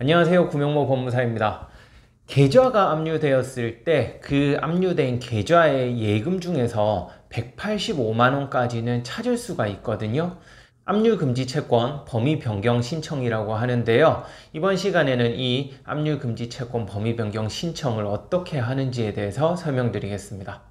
안녕하세요. 구명모 법무사입니다. 계좌가 압류되었을 때 그 압류된 계좌의 예금 중에서 185만원까지는 찾을 수가 있거든요. 압류금지 채권 범위 변경 신청이라고 하는데요. 이번 시간에는 이 압류금지 채권 범위 변경 신청을 어떻게 하는지에 대해서 설명드리겠습니다.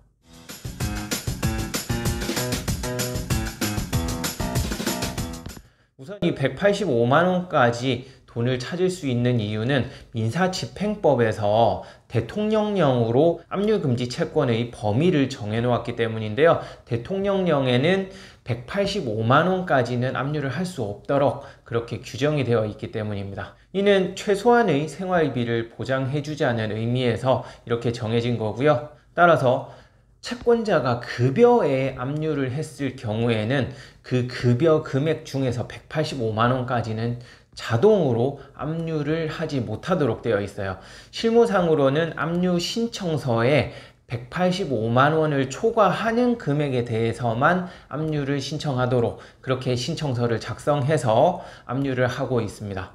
우선 이 185만원까지 돈을 찾을 수 있는 이유는 민사집행법에서 대통령령으로 압류금지 채권의 범위를 정해놓았기 때문인데요. 대통령령에는 185만원까지는 압류를 할 수 없도록 그렇게 규정이 되어 있기 때문입니다. 이는 최소한의 생활비를 보장해주자는 의미에서 이렇게 정해진 거고요. 따라서 채권자가 급여에 압류를 했을 경우에는 그 급여 금액 중에서 185만원까지는 자동으로 압류를 하지 못하도록 되어 있어요. 실무상으로는 압류 신청서에 185만원을 초과하는 금액에 대해서만 압류를 신청하도록 그렇게 신청서를 작성해서 압류를 하고 있습니다.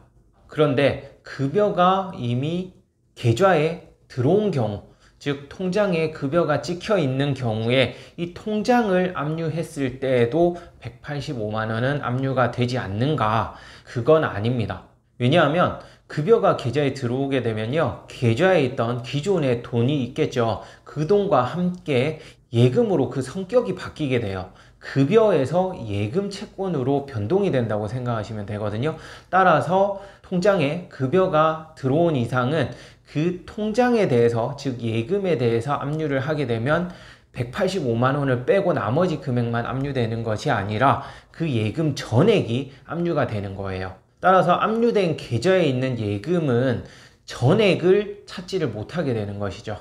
그런데 급여가 이미 계좌에 들어온 경우, 즉 통장에 급여가 찍혀 있는 경우에 이 통장을 압류했을 때에도 185만원은 압류가 되지 않는가? 그건 아닙니다. 왜냐하면 급여가 계좌에 들어오게 되면요, 계좌에 있던 기존의 돈이 있겠죠. 그 돈과 함께 예금으로 그 성격이 바뀌게 돼요. 급여에서 예금 채권으로 변동이 된다고 생각하시면 되거든요. 따라서 통장에 급여가 들어온 이상은 그 통장에 대해서, 즉 예금에 대해서 압류를 하게 되면 185만원을 빼고 나머지 금액만 압류되는 것이 아니라 그 예금 전액이 압류가 되는 거예요. 따라서 압류된 계좌에 있는 예금은 전액을 찾지를 못하게 되는 것이죠.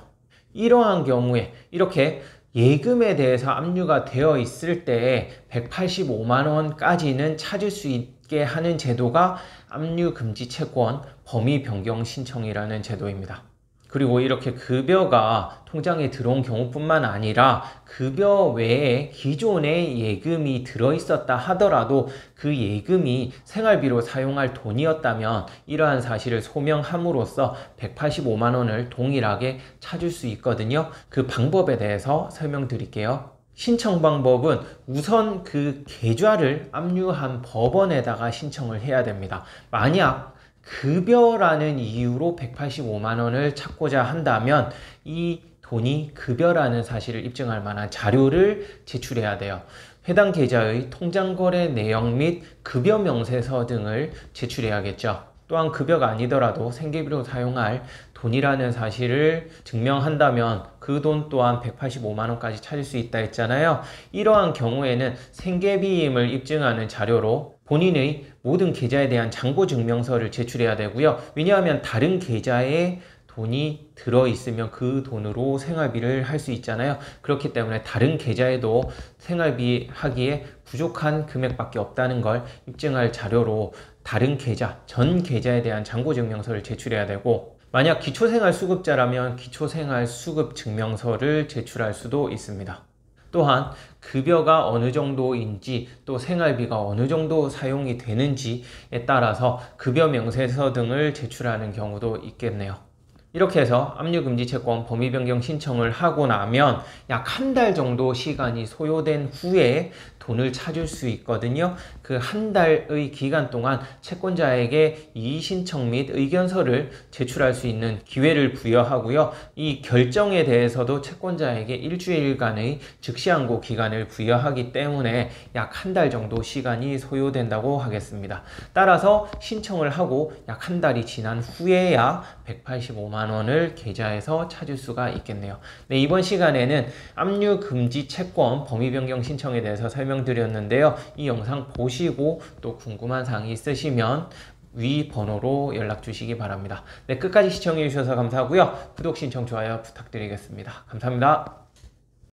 이러한 경우에 이렇게 예금에 대해서 압류가 되어 있을 때 185만원까지는 찾을 수 있게 하는 제도가 압류금지 채권 범위 변경 신청이라는 제도입니다. 그리고 이렇게 급여가 통장에 들어온 경우뿐만 아니라 급여 외에 기존에 예금이 들어있었다 하더라도 그 예금이 생활비로 사용할 돈이었다면 이러한 사실을 소명함으로써 185만원을 동일하게 찾을 수 있거든요. 그 방법에 대해서 설명드릴게요. 신청 방법은 우선 그 계좌를 압류한 법원에다가 신청을 해야 됩니다. 만약 급여라는 이유로 185만원을 찾고자 한다면 이 돈이 급여라는 사실을 입증할 만한 자료를 제출해야 돼요. 해당 계좌의 통장거래 내역 및 급여 명세서 등을 제출해야겠죠. 또한 급여가 아니더라도 생계비로 사용할 돈이라는 사실을 증명한다면 그 돈 또한 185만원까지 찾을 수 있다 했잖아요. 이러한 경우에는 생계비임을 입증하는 자료로 본인의 모든 계좌에 대한 잔고증명서를 제출해야 되고요. 왜냐하면 다른 계좌에 돈이 들어있으면 그 돈으로 생활비를 할 수 있잖아요. 그렇기 때문에 다른 계좌에도 생활비 하기에 부족한 금액밖에 없다는 걸 입증할 자료로 다른 계좌, 전 계좌에 대한 잔고증명서를 제출해야 되고, 만약 기초생활수급자라면 기초생활수급증명서를 제출할 수도 있습니다. 또한 급여가 어느 정도인지 또 생활비가 어느 정도 사용이 되는지에 따라서 급여 명세서 등을 제출하는 경우도 있겠네요. 이렇게 해서 압류금지 채권 범위 변경 신청을 하고 나면 약 한 달 정도 시간이 소요된 후에 돈을 찾을 수 있거든요. 그 한 달의 기간 동안 채권자에게 이의신청 및 의견서를 제출할 수 있는 기회를 부여하고요. 이 결정에 대해서도 채권자에게 일주일간의 즉시항고 기간을 부여하기 때문에 약 한 달 정도 시간이 소요된다고 하겠습니다. 따라서 신청을 하고 약 한 달이 지난 후에야 185만원을 계좌에서 찾을 수가 있겠네요. 네, 이번 시간에는 압류금지 채권 범위 변경 신청에 대해서 설명드렸는데요. 이 영상 보시고 또 궁금한 사항이 있으시면 위 번호로 연락 주시기 바랍니다. 네, 끝까지 시청해 주셔서 감사하고요. 구독, 신청, 좋아요 부탁드리겠습니다. 감사합니다.